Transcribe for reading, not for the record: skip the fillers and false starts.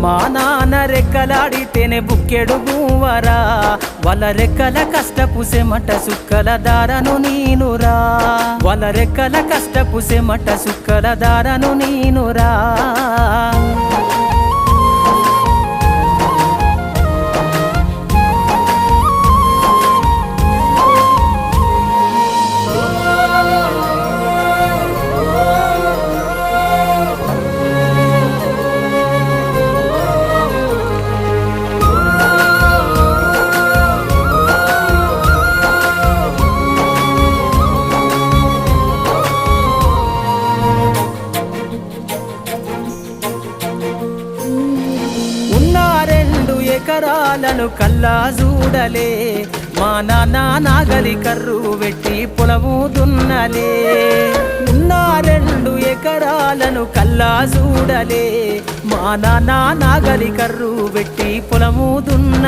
మా నాన్న రెక్కలాడితేనే బుక్కెడు గువ్వరా వాళ్ళ రెక్కల కష్టపు సెమట సుక్కల దారను నీనురా వాళ్ళ రెక్కల కష్టపు సెమట సుక్కల దారను నీనురా ఎకరాలను కల్లా చూడలే మా నాన్న నాగలి కర్రు వెట్టి పొలము దున్నలే ఉన్న 2 ఎకరాలను కల్లా చూడలే మా నాన్న నాగలి కర్రు వెట్టి పొలము దున్న